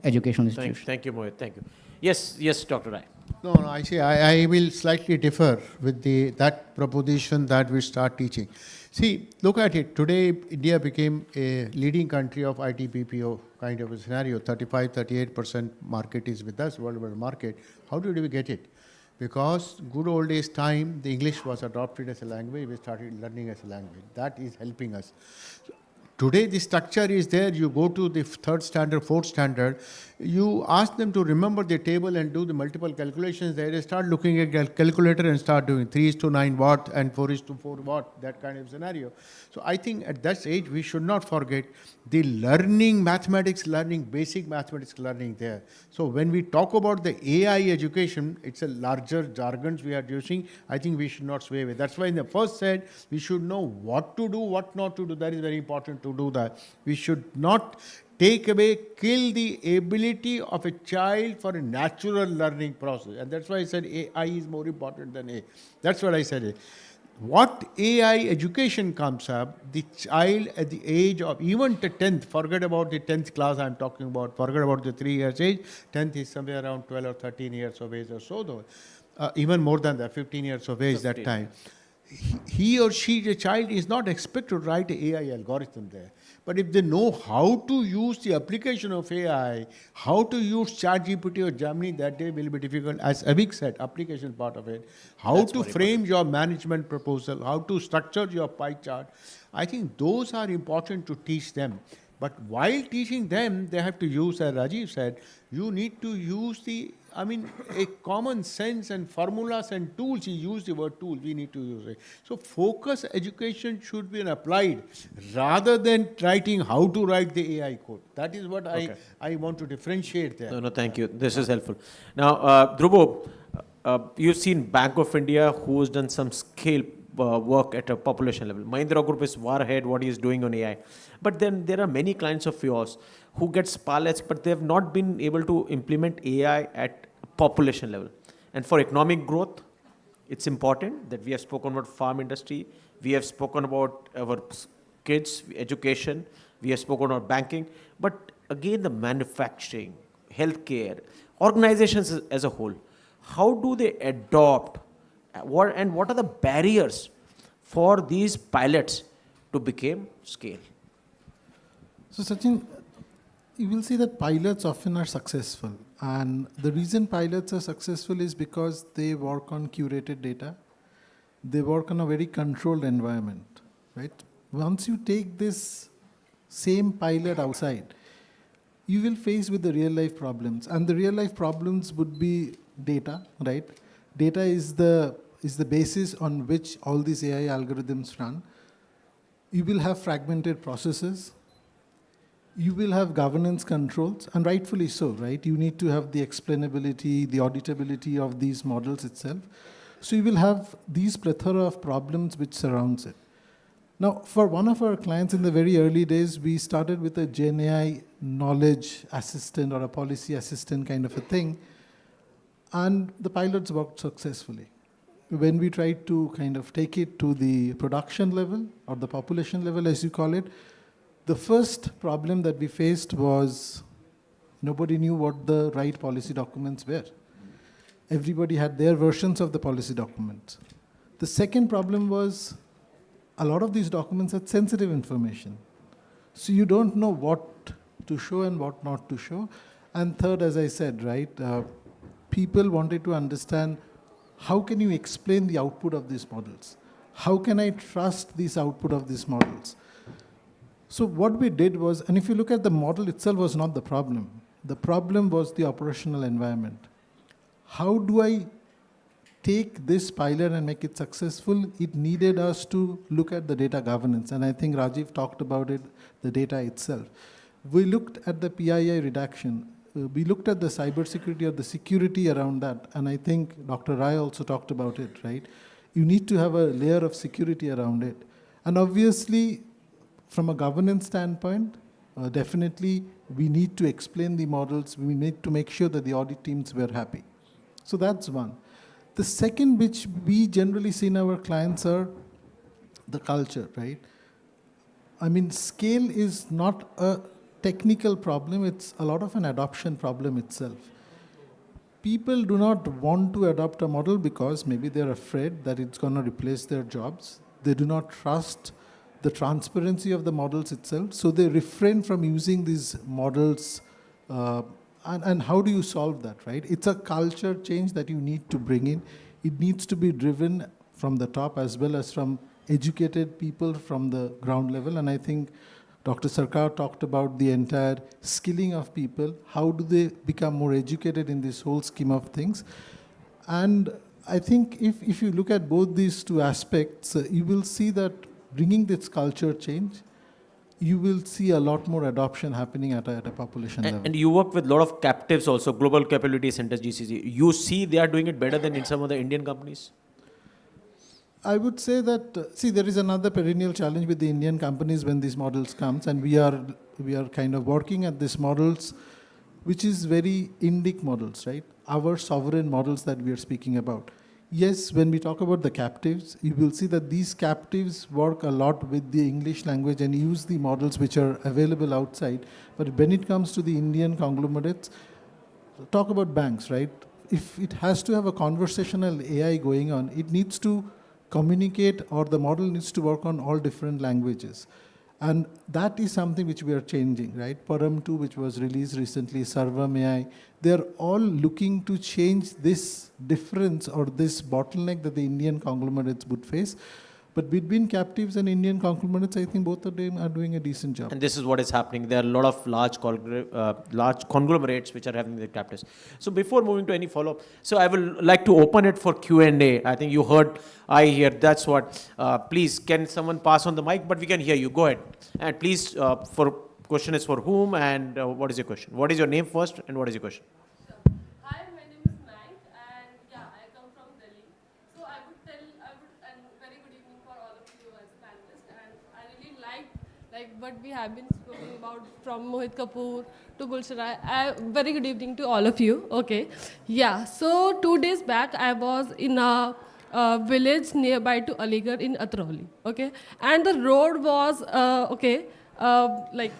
educational institution. Thank you, Mohit. Thank you. Yes, Dr. Rai. No, I see. I will slightly differ with that proposition that we start teaching. See, look at it. Today, India became a leading country of IT BPO kind of a scenario. 38% market is with us, worldwide market. How did we get it? Because good old days time, the English was adopted as a language. We started learning as a language. That is helping us. Today, the structure is there. You go to the 3rd standard, 4th standard, you ask them to remember the table and do the multiple calculations there. They start looking at a calculator and start doing 3:9 what and 4:4 what, that kind of scenario. So I think at that age, we should not forget the mathematics learning, basic mathematics learning there. So when we talk about the AI education, it's a larger jargons we are using. I think we should not sway away. That's why in the first said, we should know what to do, what not to do. That is very important to do that. We should not kill the ability of a child for a natural learning process. And that's why I said AI is more important than A. That's what I said. what AI education comes up, the child at the age of even the 10th, forget about the 10th class I'm talking about, forget about the 3 years age, 10th is somewhere around 12 or 13 years of age or so, though, even more than that, 15 years of age that time. He or she, the child, is not expected to write an AI algorithm there. But if they know how to use the application of AI, how to use ChatGPT or Gemini, that day will be difficult. As Avik said, application part of it, how to frame your management proposal, how to structure your pie chart. I think those are important to teach them. But while teaching them, they have to use, as Rajiv said, you need to use a common sense and formulas and tools. He used the word tools, we need to use it. So focus education should be applied rather than writing how to write the AI code. That is what I want to differentiate there. No, thank you. This is helpful. Now, Dhruvo, you've seen Bank of India, who's done some scale work at a population level. Mahindra Group is far ahead what he is doing on AI. But then there are many clients of yours who get pilots, but they have not been able to implement AI at population level. And for economic growth, it's important that we have spoken about farm industry, we have spoken about our kids, education, we have spoken about banking, but again the manufacturing, healthcare, organizations as a whole, how do they adopt, what are the barriers for these pilots to become scale? So Sachin, you will see that pilots often are successful. And the reason pilots are successful is because they work on curated data. They work on a very controlled environment, right? Once you take this same pilot outside, you will face with the real life problems. And the real life problems would be data, right? Data is the basis on which all these AI algorithms run. You will have fragmented processes. You will have governance controls, and rightfully so, right? You need to have the explainability, the auditability of these models itself. So you will have these plethora of problems which surrounds it. Now, for one of our clients in the very early days, we started with a Gen AI knowledge assistant or a policy assistant kind of a thing, and the pilots worked successfully. When we tried to kind of take it to the production level or the population level, as you call it, the first problem that we faced was nobody knew what the right policy documents were. Everybody had their versions of the policy documents. The second problem was a lot of these documents had sensitive information. So you don't know what to show and what not to show. And third, as I said, right, people wanted to understand how can you explain the output of these models? How can I trust this output of these models? So what we did was, and if you look at the model itself was not the problem. The problem was the operational environment. How do I take this pilot and make it successful? It needed us to look at the data governance. And I think Rajiv talked about it, the data itself. We looked at the PII reduction. We looked at the cybersecurity or the security around that. And I think Dr. Rai also talked about it, right? You need to have a layer of security around it. And obviously, from a governance standpoint, definitely we need to explain the models. We need to make sure that the audit teams were happy. So that's one. The second, which we generally see in our clients, are the culture, right? I mean, scale is not a technical problem. It's a lot of an adoption problem itself. People do not want to adopt a model because maybe they're afraid that it's going to replace their jobs. They do not trust the transparency of the models itself. So they refrain from using these models. And how do you solve that, right? It's a culture change that you need to bring in. It needs to be driven from the top as well as from educated people from the ground level. And I think Dr. Sarkar talked about the entire skilling of people. How do they become more educated in this whole scheme of things? And I think if you look at both these two aspects, you will see that bringing this culture change, you will see a lot more adoption happening at a population level. And you work with a lot of captives also, Global Capability Centers, GCC. You see they are doing it better than in some of the Indian companies? I would say that, see, there is another perennial challenge with the Indian companies when these models comes, and we are kind of working at these models, which is very Indic models, right? Our sovereign models that we are speaking about. Yes, when we talk about the captives, you will see that these captives work a lot with the English language and use the models which are available outside. But when it comes to the Indian conglomerates, talk about banks, right? If it has to have a conversational AI going on, it needs to communicate, or the model needs to work on all different languages. And that is something which we are changing, right? Param 2, which was released recently, Sarvam AI, they're all looking to change this difference or this bottleneck that the Indian conglomerates would face. But between captives and Indian conglomerates, I think both of them are doing a decent job. And this is what is happening. There are a lot of large conglomerates which are having their captives. So before moving to any follow-up, so I will like to open it for Q&A. I think you heard, I hear, that's what. Please, can someone pass on the mic? But we can hear you. Go ahead. And please, for question is for whom and what is your question? What is your name first and what is your question? Hi, my name is Mayank, and yeah, I come from Delhi. So and very good evening for all of you as a panelist. And I really like what we have been speaking about from Mohit Kapoor to Gulshan. Very good evening to all of you. Okay, yeah. So 2 days back, I was in a village nearby to Aligarh in Atrauli. Okay, and the road was like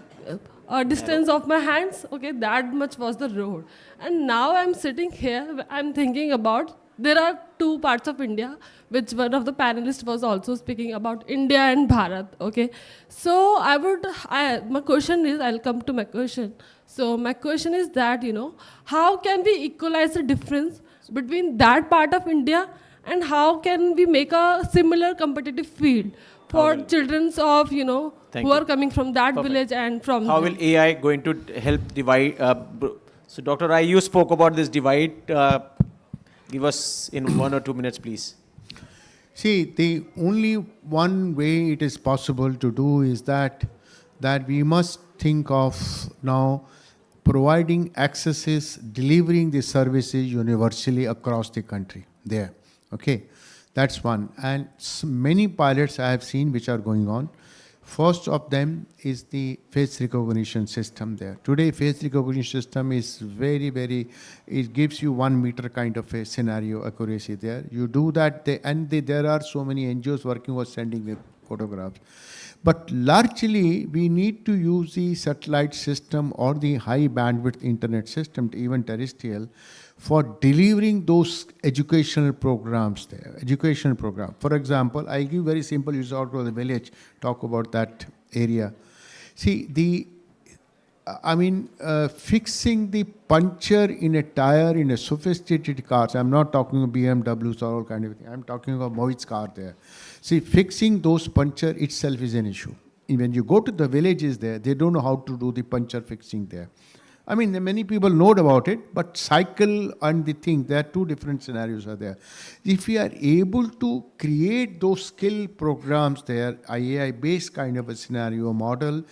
a distance of my hands. Okay, that much was the road. And now I'm sitting here, I'm thinking about, there are two parts of India, which one of the panelists was also speaking about, India and Bharat. Okay, so my question is, I'll come to my question. So my question is that, how can we equalize the difference between that part of India, and how can we make a similar competitive field for children of, Thank who you. are coming from that Perfect. village and from How there? will AI going to help divide? So Dr. Rai, you spoke about this divide. Give us in 1 or 2 minutes, please. See, the only one way it is possible to do is that we must think of now providing accesses, delivering the services universally across the country there. Okay, that's one. And many pilots I have seen which are going on. First of them is the face recognition system there. Today, face recognition system is very, it gives you 1 meter kind of a scenario accuracy there. You do that, there are so many NGOs working on sending the photographs. But largely, we need to use the satellite system or the high bandwidth internet system, even terrestrial, for delivering those educational programs there, educational program. For example, I give very simple, you out to the village, talk about that area. See, fixing the puncture in a tire in a sophisticated cars, I'm not talking of BMWs or all kind of thing, I'm talking about Mohit's car there. See, fixing those puncture itself is an issue. When you go to the villages there, they don't know how to do the puncture fixing there. I mean, many people know about it, but cycle and the thing, there are two different scenarios are there. If we are able to create those skill programs there, AI-based kind of a scenario model,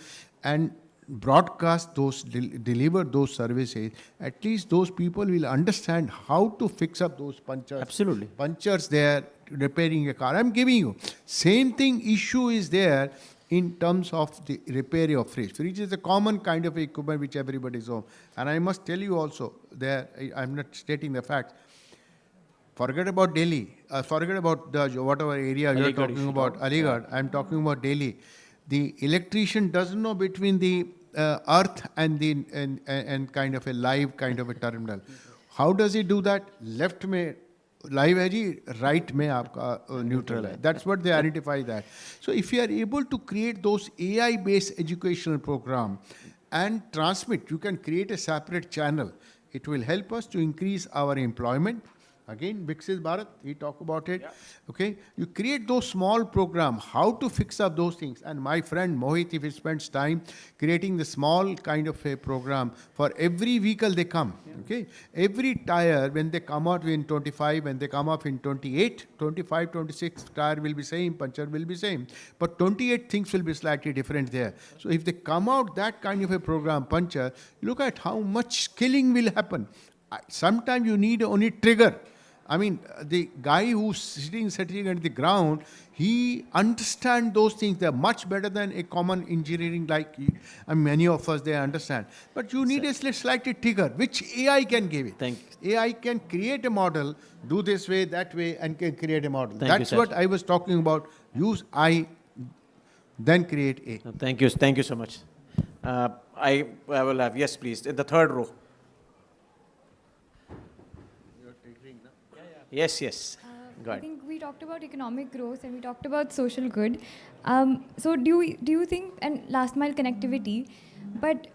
and broadcast those, deliver those services, at least those people will understand how to fix up those punctures. Absolutely. Punctures there, repairing a car. I'm giving you. Same thing issue is there in terms of the repair of fridge. Fridge is a common kind of equipment which everybody is home. And I must tell you also, there, I'm not stating the facts. Forget about Delhi. Forget about the whatever area you're talking about, Aligarh. I'm talking about Delhi. The electrician doesn't know between the earth and the and kind of a live kind of a terminal. How does he do that? Left में live है जी, right में आपका neutral है. That's what they identify that. So if you are able to create those AI-based educational program and transmit, you can create a separate channel. It will help us to increase our employment. Again, Viksit Bharat, we talk about it. Yeah. Okay, you create those small programs, how to fix up those things. And my friend Mohit, if he spends time creating the small kind of a program for every vehicle they come. Yeah. Okay, every tire when they come out in 25, when they come up in 28, 25, 26, tire will be same, puncture will be same. But 28 things will be slightly different there. So if they come out that kind of a program, puncture, look at how much killing will happen. Sometimes you need only trigger. I mean, the guy who's sitting at the ground, he understands those things. They're much better than a common engineering many of us, they understand. But you need a slightly trigger, which AI can give it. Thank AI can create a model, do this way, that way, and can create a model. Thank you, That's sir. what I was talking about. Use I, then create A. Thank you so much. I will have, yes, please, in the third row. Yes, yes. Go I ahead. think we talked about economic growth and we talked about social good. So do you think, and last mile connectivity, but,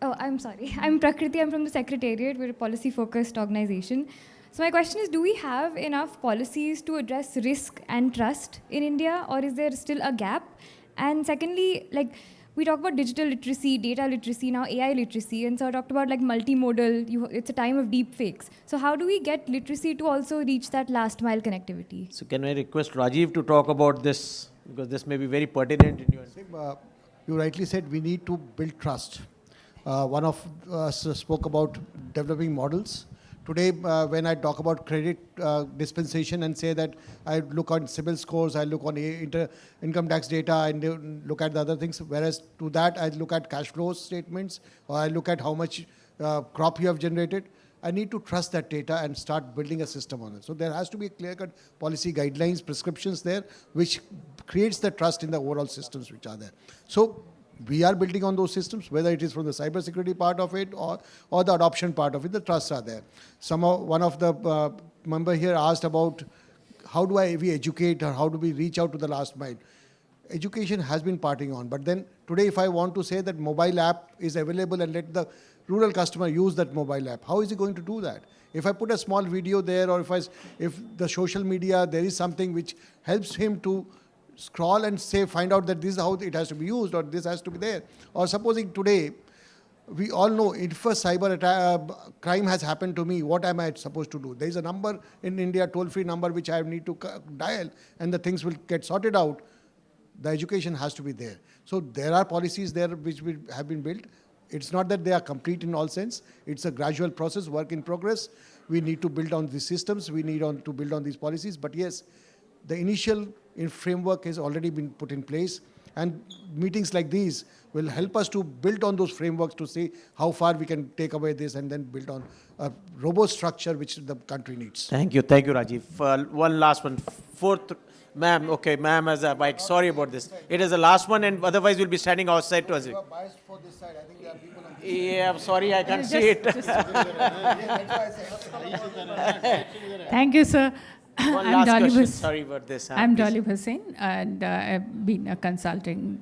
oh, I'm sorry. I'm Prakriti, I'm from the Secretariat. We're a policy-focused organization. So my question is, do we have enough policies to address risk and trust in India, or is there still a gap? And secondly, like, we talk about digital literacy, data literacy, now AI literacy, and so I talked about like multimodal, it's a time of deep fakes. So how do we get literacy to also reach that last mile connectivity? So can I request Rajiv to talk about this, because this may be very pertinent in your... You rightly said we need to build trust. One of us spoke about developing models. Today, when I talk about credit dispensation and say that I look on CIBIL scores, I look on income tax data, and look at the other things, whereas to that I look at cash flow statements, or I look at how much crop you have generated. I need to trust that data and start building a system on it. So there has to be clear-cut policy guidelines, prescriptions there, which creates the trust in the overall systems which are there. So we are building on those systems, whether it is from the cybersecurity part of it or the adoption part of it, the trusts are there. One of the member here asked about how do we educate, or how do we reach out to the last mile? Education has been parting on, but then today if I want to say that mobile app is available and let the rural customer use that mobile app, how is he going to do that? If I put a small video there, or if the social media, there is something which helps him to scroll and say, find out that this is how it has to be used, or this has to be there. Or supposing today, we all know if a cyber crime has happened to me, what am I supposed to do? There is a number in India, toll-free number, which I need to dial, and the things will get sorted out. The education has to be there. So there are policies there which have been built. It's not that they are complete in all sense. It's a gradual process, work in progress. We need to build on these systems. We need to build on these policies. But yes, the initial framework has already been put in place, and meetings like these will help us to build on those frameworks to see how far we can take away this and then build on a robust structure which the country needs. Thank you, Rajiv. One last one, fourth, ma'am, okay, ma'am has a mic, sorry about this. It is the last one, and otherwise we'll be standing outside to us. You are biased for this side. I think there are people on Yeah, I'm sorry, I can't see it. Thank you, sir. One I'm last Dolly question, Hus- sorry about this. I'm please. Dolly Hussain, and I've been a consulting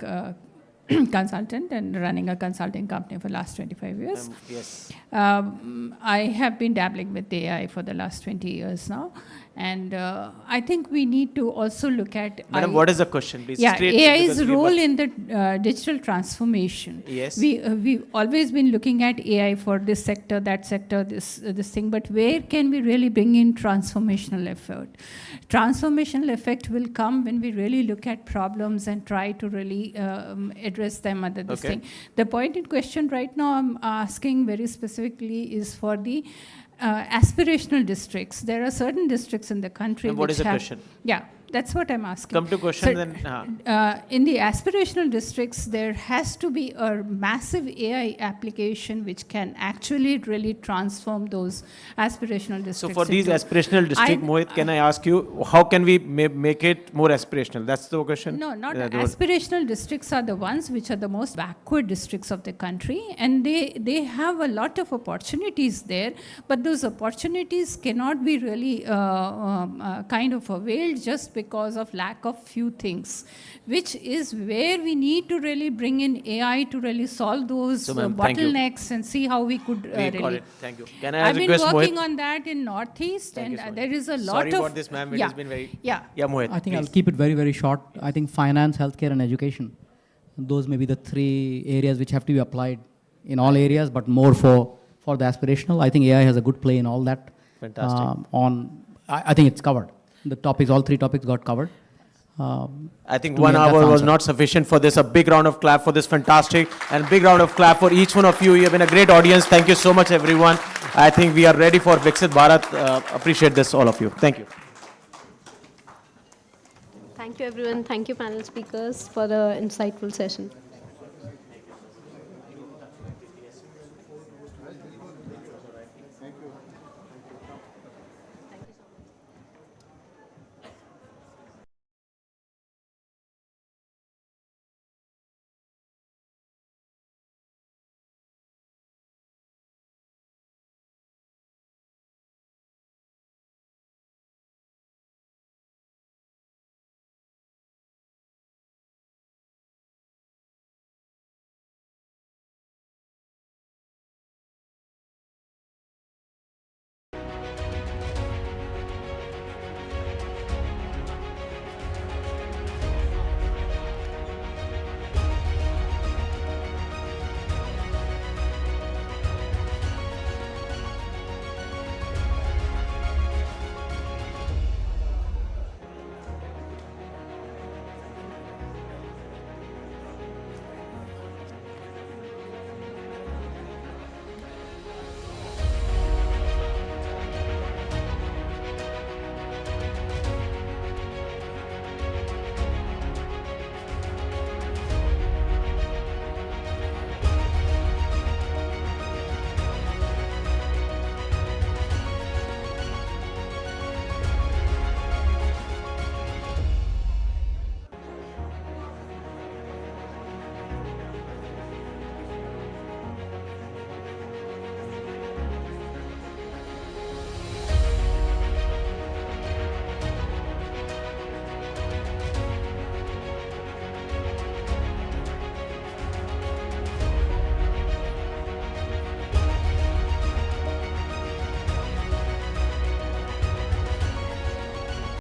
consultant and running a consulting company for the last 25 years. Yes. I have been dabbling with AI for the last 20 years now, and I think we need to also look at... Madam, what is the question, please? Yeah, Straight, AI's because we role were- in the digital transformation. Yes. We've always been looking at AI for this sector, that sector, this thing, but where can we really bring in transformational effort? Transformational effect will come when we really look at problems and try to really address them under this Okay. thing. The point in question right now I'm asking very specifically is for the aspirational districts. There are certain districts in the country And what which is the have... question? Yeah, that's what I'm asking. Come to question, So, then. in the aspirational districts, there has to be a massive AI application which can actually really transform those aspirational districts. So for these into- aspirational district, Mohit, can I ask you, how can we make it more aspirational? That's the question? No, not Yeah, aspirational districts are the ones which are the most backward districts of the country, and they have a lot of opportunities there, but those opportunities cannot be really kind of availed just because of lack of few things, which is where we need to really bring in AI to really solve those So, ma'am, thank you. bottlenecks and see how we could We got really... it. Thank you. Can I I've been request working Mohit? on that in Northeast, Thank you and so much. there is a lot Sorry of... about this, ma'am. It has been very... Yeah. Yeah, Mohit, I think please. I'll keep it very, very short. I think finance, healthcare, and education. Those may be the three areas which have to be applied in all areas, but more for the aspirational. I think AI has a good play in all that. Fantastic. I think it's covered. The topics, all three topics got covered. I think to 1 me, that's hour was answer. not sufficient for this. A big round of clap for this fantastic, and big round of clap for each one of you. You have been a great audience. Thank you so much, everyone. I think we are ready for Viksit Bharat. Appreciate this, all of you. Thank you. Thank you, everyone. Thank you, panel speakers, for the insightful session.